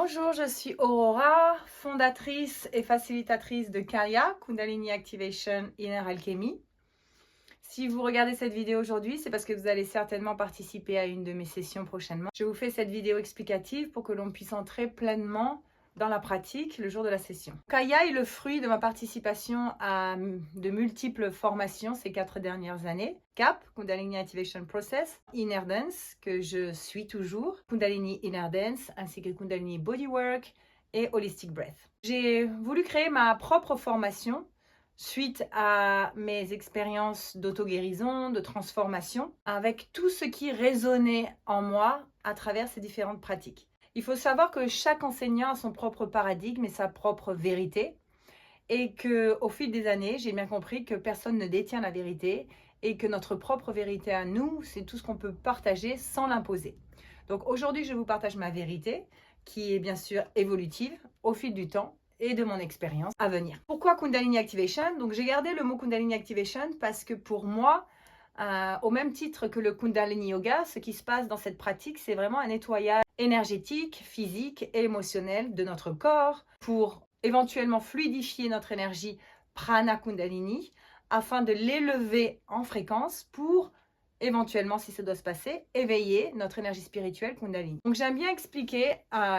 Bonjour, je suis Aurora, fondatrice et facilitatrice de Kaya, Kundalini Activation Inner Alchemy. Si vous regardez cette vidéo aujourd'hui, c'est parce que vous allez certainement participer à une de mes sessions prochainement. Je vous fais cette vidéo explicative pour que l'on puisse entrer pleinement dans la pratique le jour de la session. Kaya est le fruit de ma participation à de multiples formations ces 4 dernières années. CAP, Kundalini Activation Process, Inner Dance, que je suis toujours, Kundalini Inner Dance, ainsi que Kundalini Bodywork et Holistic Breath. J'ai voulu créer ma propre formation suite à mes expériences d'auto-guérison, de transformation, avec tout ce qui résonnait en moi à travers ces différentes pratiques. Il faut savoir que chaque enseignant a son propre paradigme et sa propre vérité, et qu'au fil des années, j'ai bien compris que personne ne détient la vérité et que notre propre vérité à nous, c'est tout ce qu'on peut partager sans l'imposer. Donc aujourd'hui, je vous partage ma vérité, qui est bien sûr évolutive au fil du temps et de mon expérience à venir. Pourquoi Kundalini Activation? Donc j'ai gardé le mot Kundalini Activation parce que pour moi, au même titre que le Kundalini Yoga, ce qui se passe dans cette pratique, c'est vraiment un nettoyage énergétique, physique et émotionnel de notre corps pour éventuellement fluidifier notre énergie Prana Kundalini afin de l'élever en fréquence pour éventuellement, si ça doit se passer, éveiller notre énergie spirituelle Kundalini. Donc j'aime bien expliquer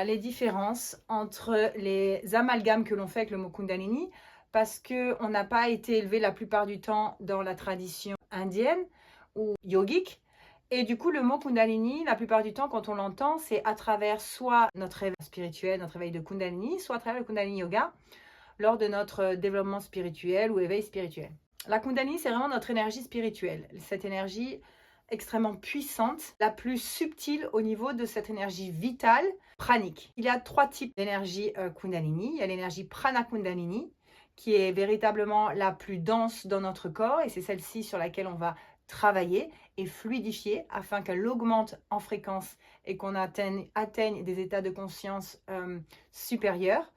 les différences entre les amalgames que l'on fait avec le mot Kundalini parce qu'on n'a pas été élevé la plupart du temps dans la tradition indienne ou yogique. Et du coup, le mot Kundalini, la plupart du temps, quand on l'entend, c'est à travers soit notre réveil spirituel, notre réveil de Kundalini, soit à travers le Kundalini Yoga, lors de notre développement spirituel ou éveil spirituel. La Kundalini, c'est vraiment notre énergie spirituelle, cette énergie extrêmement puissante, la plus subtile au niveau de cette énergie vitale, pranique. Il y a 3 types d'énergie Kundalini. Il y a l'énergie Prana Kundalini, qui est véritablement la plus dense dans notre corps, et c'est celle-ci sur laquelle on va travailler et fluidifier afin qu'elle augmente en fréquence et qu'on atteigne des états de conscience supérieurs.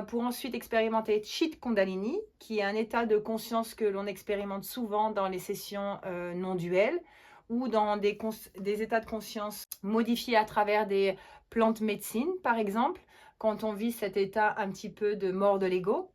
Pour ensuite expérimenter Chit Kundalini, qui est un état de conscience que l'on expérimente souvent dans les sessions non duelles ou dans des états de conscience modifiés à travers des plantes médecines, par exemple, quand on vit cet état un petit peu de mort de l'ego.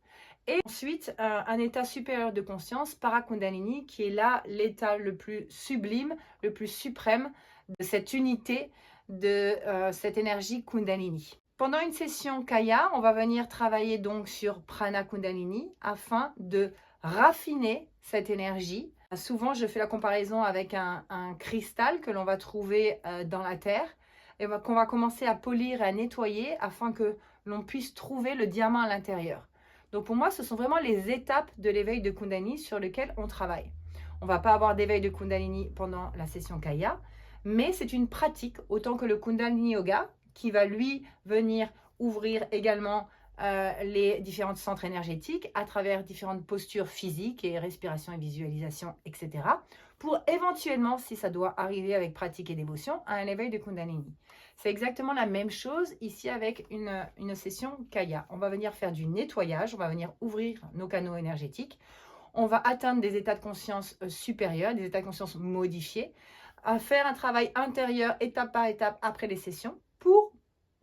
Et ensuite, un état supérieur de conscience, Parakundalini, qui est là l'état le plus sublime, le plus suprême de cette unité de cette énergie Kundalini. Pendant une session Kaya, on va venir travailler donc sur Prana Kundalini afin de raffiner cette énergie. Souvent, je fais la comparaison avec un cristal que l'on va trouver dans la terre et qu'on va commencer à polir et à nettoyer afin que l'on puisse trouver le diamant à l'intérieur. Donc pour moi, ce sont vraiment les étapes de l'éveil de Kundalini sur lesquelles on travaille. On ne va pas avoir d'éveil de Kundalini pendant la session Kaya, mais c'est une pratique autant que le Kundalini Yoga qui va lui venir ouvrir également les différents centres énergétiques à travers différentes postures physiques et respiration et visualisation, etc. pour éventuellement, si ça doit arriver avec pratique et dévotion, à un éveil de Kundalini. C'est exactement la même chose ici avec une session Kaya. On va venir faire du nettoyage, on va venir ouvrir nos canaux énergétiques, on va atteindre des états de conscience supérieurs, des états de conscience modifiés, à faire un travail intérieur étape par étape après les sessions pour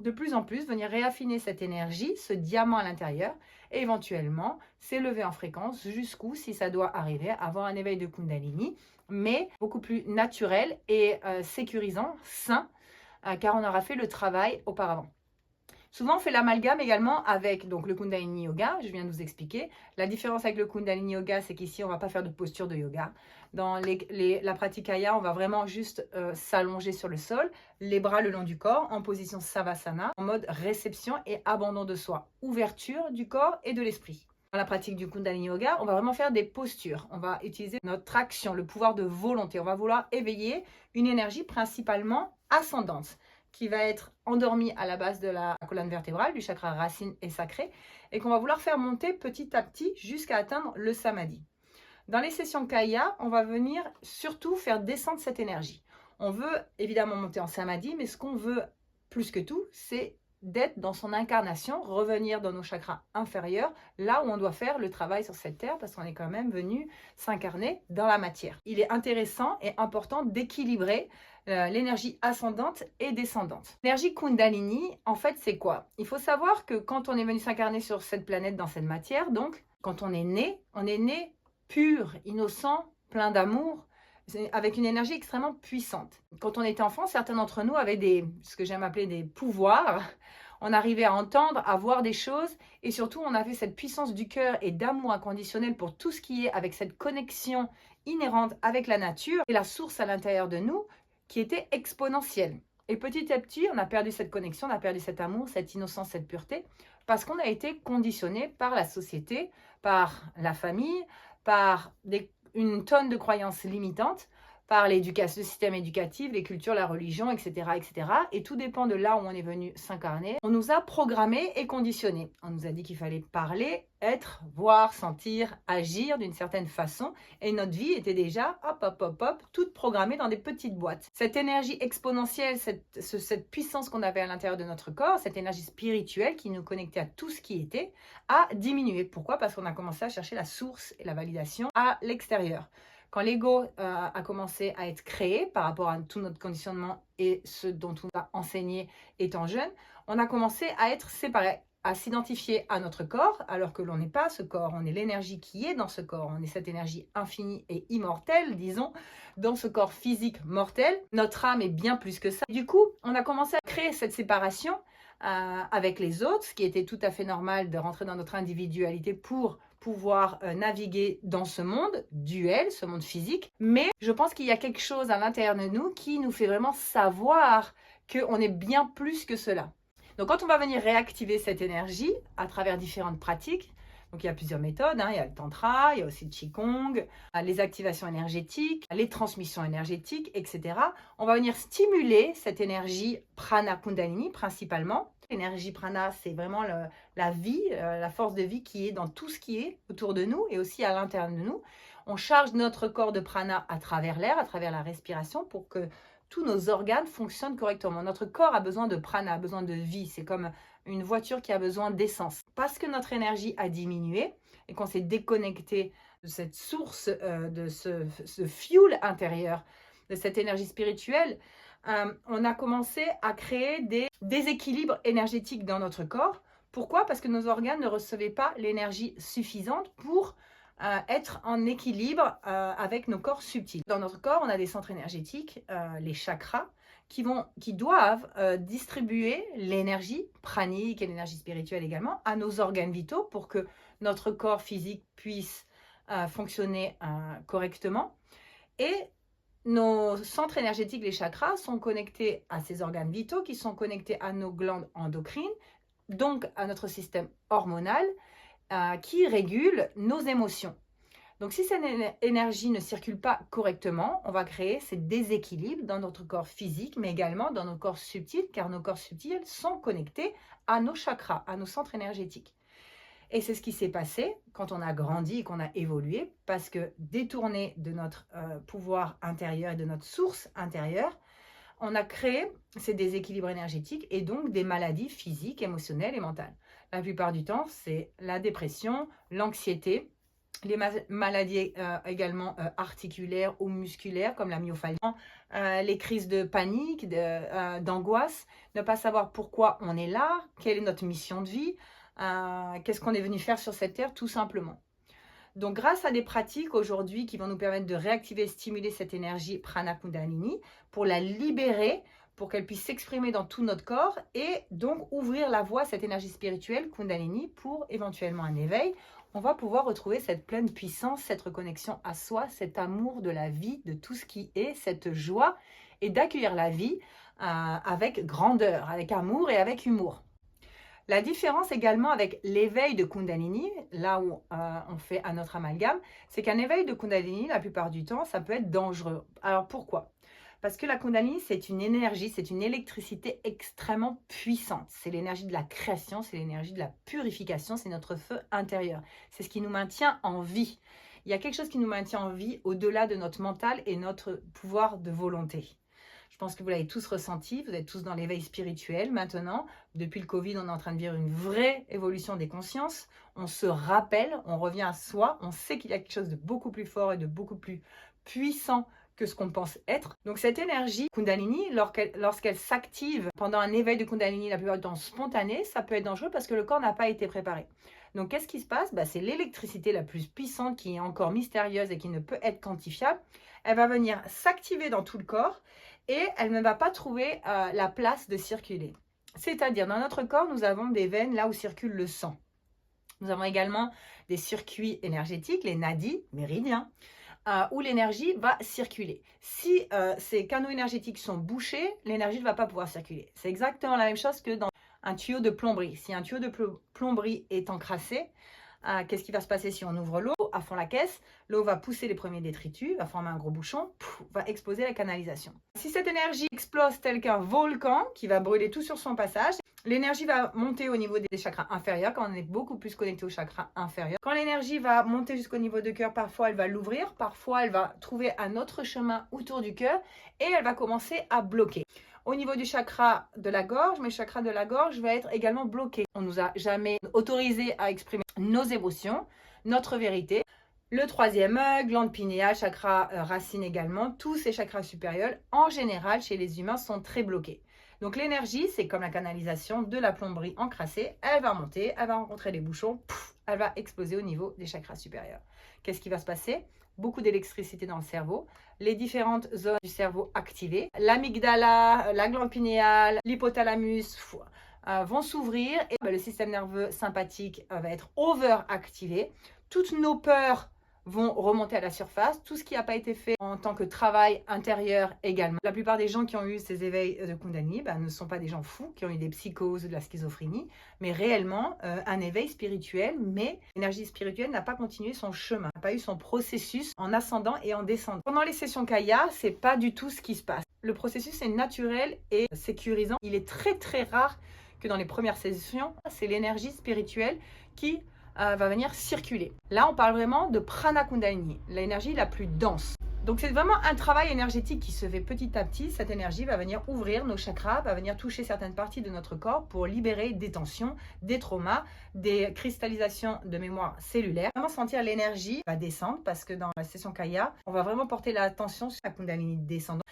de plus en plus venir réaffiner cette énergie, ce diamant à l'intérieur et éventuellement s'élever en fréquence jusqu'où, si ça doit arriver, avoir un éveil de Kundalini, mais beaucoup plus naturel et sécurisant, sain, car on aura fait le travail auparavant. Souvent, on fait l'amalgame également avec donc, le Kundalini Yoga, je viens de vous expliquer. La différence avec le Kundalini Yoga, c'est qu'ici, on ne va pas faire de posture de yoga. Dans la pratique Kaya, on va vraiment juste s'allonger sur le sol, les bras le long du corps, en position Savasana, en mode réception et abandon de soi, ouverture du corps et de l'esprit. Dans la pratique du Kundalini Yoga, on va vraiment faire des postures. On va utiliser notre action, le pouvoir de volonté. On va vouloir éveiller une énergie principalement ascendante, qui va être endormi à la base de la colonne vertébrale, du chakra racine et sacré, et qu'on va vouloir faire monter petit à petit jusqu'à atteindre le samadhi. Dans les sessions Kaya, on va venir surtout faire descendre cette énergie. On veut évidemment monter en samadhi, mais ce qu'on veut plus que tout, c'est d'être dans son incarnation, revenir dans nos chakras inférieurs, là où on doit faire le travail sur cette terre, parce qu'on est quand même venu s'incarner dans la matière. Il est intéressant et important d'équilibrer l'énergie ascendante et descendante. L'énergie Kundalini, en fait, c'est quoi? Il faut savoir que quand on est venu s'incarner sur cette planète, dans cette matière, donc, quand on est né pur, innocent, plein d'amour, avec une énergie extrêmement puissante. Quand on était enfant, certains d'entre nous avaient ce que j'aime appeler des pouvoirs. On arrivait à entendre, à voir des choses, et surtout on avait cette puissance du cœur et d'amour inconditionnel pour tout ce qui est avec cette connexion inhérente avec la nature et la source à l'intérieur de nous qui était exponentielle. Et petit à petit, on a perdu cette connexion, on a perdu cet amour, cette innocence, cette pureté, parce qu'on a été conditionné par la société, par la famille, par une tonne de croyances limitantes, par l'éducation, le système éducatif, les cultures, la religion, etc., etc. Et tout dépend de là où on est venu s'incarner. On nous a programmés et conditionnés. On nous a dit qu'il fallait parler, être, voir, sentir, agir d'une certaine façon. Et notre vie était déjà, toute programmée dans des petites boîtes. Cette énergie exponentielle, cette puissance qu'on avait à l'intérieur de notre corps, cette énergie spirituelle qui nous connectait à tout ce qui était, a diminué. Pourquoi? Parce qu'on a commencé à chercher la source et la validation à l'extérieur. Quand l'ego a commencé à être créé par rapport à tout notre conditionnement et ce dont on a enseigné étant jeune, on a commencé à être séparés, à s'identifier à notre corps, alors que l'on n'est pas ce corps, on est l'énergie qui est dans ce corps, on est cette énergie infinie et immortelle, disons, dans ce corps physique mortel. Notre âme est bien plus que ça. Du coup, on a commencé à créer cette séparation avec les autres, ce qui était tout à fait normal de rentrer dans notre individualité pour pouvoir naviguer dans ce monde duel, ce monde physique. Mais je pense qu'il y a quelque chose à l'intérieur de nous qui nous fait vraiment savoir qu'on est bien plus que cela. Donc quand on va venir réactiver cette énergie à travers différentes pratiques, donc il y a plusieurs méthodes, il y a le tantra, il y a aussi le qigong, les activations énergétiques, les transmissions énergétiques, etc. On va venir stimuler cette énergie prana kundalini principalement. L'énergie prana, c'est vraiment la vie, la force de vie qui est dans tout ce qui est autour de nous et aussi à l'intérieur de nous. On charge notre corps de prana à travers l'air, à travers la respiration pour que tous nos organes fonctionnent correctement. Notre corps a besoin de prana, a besoin de vie. C'est comme une voiture qui a besoin d'essence. Parce que notre énergie a diminué et qu'on s'est déconnecté de cette source, de ce fuel intérieur, de cette énergie spirituelle, on a commencé à créer des déséquilibres énergétiques dans notre corps. Pourquoi? Parce que nos organes ne recevaient pas l'énergie suffisante pour être en équilibre avec nos corps subtils. Dans notre corps, on a des centres énergétiques, les chakras, qui doivent distribuer l'énergie pranique et l'énergie spirituelle également à nos organes vitaux pour que notre corps physique puisse fonctionner correctement. Et nos centres énergétiques, les chakras, sont connectés à ces organes vitaux qui sont connectés à nos glandes endocrines, donc à notre système hormonal qui régule nos émotions. Donc si cette énergie ne circule pas correctement, on va créer ces déséquilibres dans notre corps physique, mais également dans nos corps subtils, car nos corps subtils sont connectés à nos chakras, à nos centres énergétiques. Et c'est ce qui s'est passé quand on a grandi et qu'on a évolué, parce que détourné de notre pouvoir intérieur et de notre source intérieure, on a créé ces déséquilibres énergétiques et donc des maladies physiques, émotionnelles et mentales. La plupart du temps, c'est la dépression, l'anxiété, les maladies également articulaires ou musculaires comme la myofascie, les crises de panique, d'angoisse, ne pas savoir pourquoi on est là, quelle est notre mission de vie, qu'est-ce qu'on est venu faire sur cette terre, tout simplement. Donc, grâce à des pratiques aujourd'hui qui vont nous permettre de réactiver, stimuler cette énergie prana kundalini pour la libérer, pour qu'elle puisse s'exprimer dans tout notre corps et donc ouvrir la voie à cette énergie spirituelle kundalini pour éventuellement un éveil, on va pouvoir retrouver cette pleine puissance, cette reconnexion à soi, cet amour de la vie, de tout ce qui est, cette joie et d'accueillir la vie avec grandeur, avec amour et avec humour. La différence également avec l'éveil de Kundalini, là où on fait un autre amalgame, c'est qu'un éveil de Kundalini, la plupart du temps, ça peut être dangereux. Alors pourquoi? Parce que la Kundalini, c'est une énergie, c'est une électricité extrêmement puissante. C'est l'énergie de la création, c'est l'énergie de la purification, c'est notre feu intérieur. C'est ce qui nous maintient en vie. Il y a quelque chose qui nous maintient en vie au-delà de notre mental et notre pouvoir de volonté. Je pense que vous l'avez tous ressenti, vous êtes tous dans l'éveil spirituel maintenant. Depuis le Covid, on est en train de vivre une vraie évolution des consciences. On se rappelle, on revient à soi, on sait qu'il y a quelque chose de beaucoup plus fort et de beaucoup plus puissant que ce qu'on pense être. Donc cette énergie Kundalini, lorsqu'elle s'active pendant un éveil de Kundalini, la plupart du temps spontané, ça peut être dangereux parce que le corps n'a pas été préparé. Donc qu'est-ce qui se passe? C'est l'électricité la plus puissante qui est encore mystérieuse et qui ne peut être quantifiable. Elle va venir s'activer dans tout le corps et elle ne va pas trouver la place de circuler. C'est-à-dire, dans notre corps, nous avons des veines là où circule le sang. Nous avons également des circuits énergétiques, les nadis, méridiens, où l'énergie va circuler. Si ces canaux énergétiques sont bouchés, l'énergie ne va pas pouvoir circuler. C'est exactement la même chose que dans un tuyau de plomberie. Si un tuyau de plomberie est encrassé, qu'est-ce qui va se passer si on ouvre l'eau à fond la caisse? L'eau va pousser les premiers détritus, va former un gros bouchon, va exploser la canalisation. Si cette énergie explose tel qu'un volcan qui va brûler tout sur son passage, l'énergie va monter au niveau des chakras inférieurs, quand on est beaucoup plus connecté aux chakras inférieurs. Quand l'énergie va monter jusqu'au niveau du cœur, parfois elle va l'ouvrir, parfois elle va trouver un autre chemin autour du cœur et elle va commencer à bloquer. Au niveau du chakra de la gorge, mais le chakra de la gorge va être également bloqué. On ne nous a jamais autorisé à exprimer nos émotions, notre vérité. Le troisième œil, glande pinéale, chakra racine également, tous ces chakras supérieurs, en général, chez les humains, sont très bloqués. Donc l'énergie, c'est comme la canalisation de la plomberie encrassée, elle va monter, elle va rencontrer les bouchons, elle va exploser au niveau des chakras supérieurs. Qu'est-ce qui va se passer? Beaucoup d'électricité dans le cerveau, les différentes zones du cerveau activées, l'amygdala, la glande pinéale, l'hypothalamus vont s'ouvrir et le système nerveux sympathique va être overactivé. Toutes nos peurs vont remonter à la surface, tout ce qui n'a pas été fait en tant que travail intérieur également. La plupart des gens qui ont eu ces éveils de Kundalini ne sont pas des gens fous, qui ont eu des psychoses ou de la schizophrénie, mais réellement un éveil spirituel, mais l'énergie spirituelle n'a pas continué son chemin, n'a pas eu son processus en ascendant et en descendant. Pendant les sessions Kaya, c'est pas du tout ce qui se passe. Le processus est naturel et sécurisant. Il est très très rare que dans les premières sessions, c'est l'énergie spirituelle qui va venir circuler. Là, on parle vraiment de Prana Kundalini, l'énergie la plus dense. Donc, c'est vraiment un travail énergétique qui se fait petit à petit. Cette énergie va venir ouvrir nos chakras, va venir toucher certaines parties de notre corps pour libérer des tensions, des traumas, des cristallisations de mémoire cellulaire. Vraiment sentir l'énergie va descendre parce que dans la session Kaya, on va vraiment porter l'attention sur la Kundalini descendante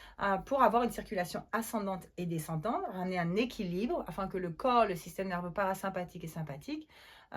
pour avoir une circulation ascendante et descendante, ramener un équilibre afin que le corps, le système nerveux parasympathique et sympathique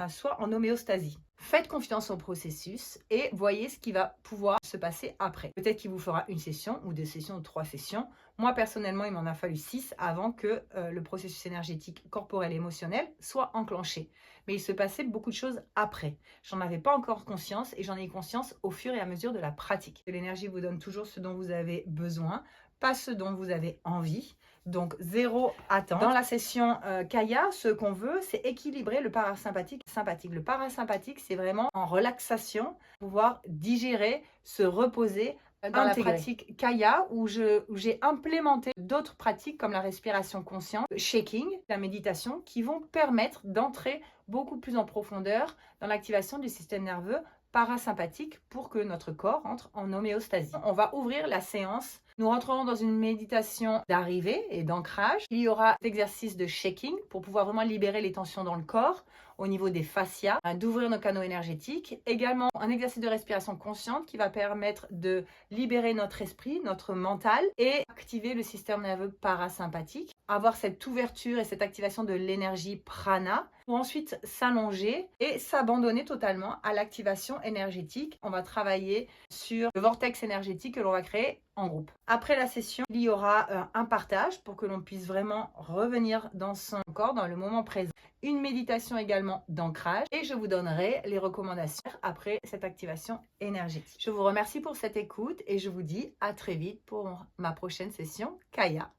soit en homéostasie. Faites confiance au processus et voyez ce qui va pouvoir se passer après. Peut-être qu'il vous fera une session ou 2 sessions ou 3 sessions. Moi, personnellement, il m'en a fallu 6 avant que le processus énergétique, corporel et émotionnel soit enclenché. Mais il se passait beaucoup de choses après. J'en avais pas encore conscience et j'en ai eu conscience au fur et à mesure de la pratique. L'énergie vous donne toujours ce dont vous avez besoin, pas ce dont vous avez envie. Donc, zéro attente. Dans la session Kaya, ce qu'on veut, c'est équilibrer le parasympathique et sympathique. Le parasympathique, c'est vraiment en relaxation, pouvoir digérer, se reposer. Dans la pratique Kaya, où j'ai implémenté d'autres pratiques comme la respiration consciente, le shaking, la méditation, qui vont permettre d'entrer beaucoup plus en profondeur dans l'activation du système nerveux parasympathique pour que notre corps entre en homéostasie. On va ouvrir la séance. Nous rentrerons dans une méditation d'arrivée et d'ancrage. Il y aura des exercices de shaking pour pouvoir vraiment libérer les tensions dans le corps au niveau des fascias, d'ouvrir nos canaux énergétiques. Également, un exercice de respiration consciente qui va permettre de libérer notre esprit, notre mental et activer le système nerveux parasympathique. Avoir cette ouverture et cette activation de l'énergie prana pour ensuite s'allonger et s'abandonner totalement à l'activation énergétique. On va travailler sur le vortex énergétique que l'on va créer en groupe. Après la session, il y aura un partage pour que l'on puisse vraiment revenir dans son corps, dans le moment présent. Une méditation également d'ancrage et je vous donnerai les recommandations après cette activation énergétique. Je vous remercie pour cette écoute et je vous dis à très vite pour ma prochaine session Kaya.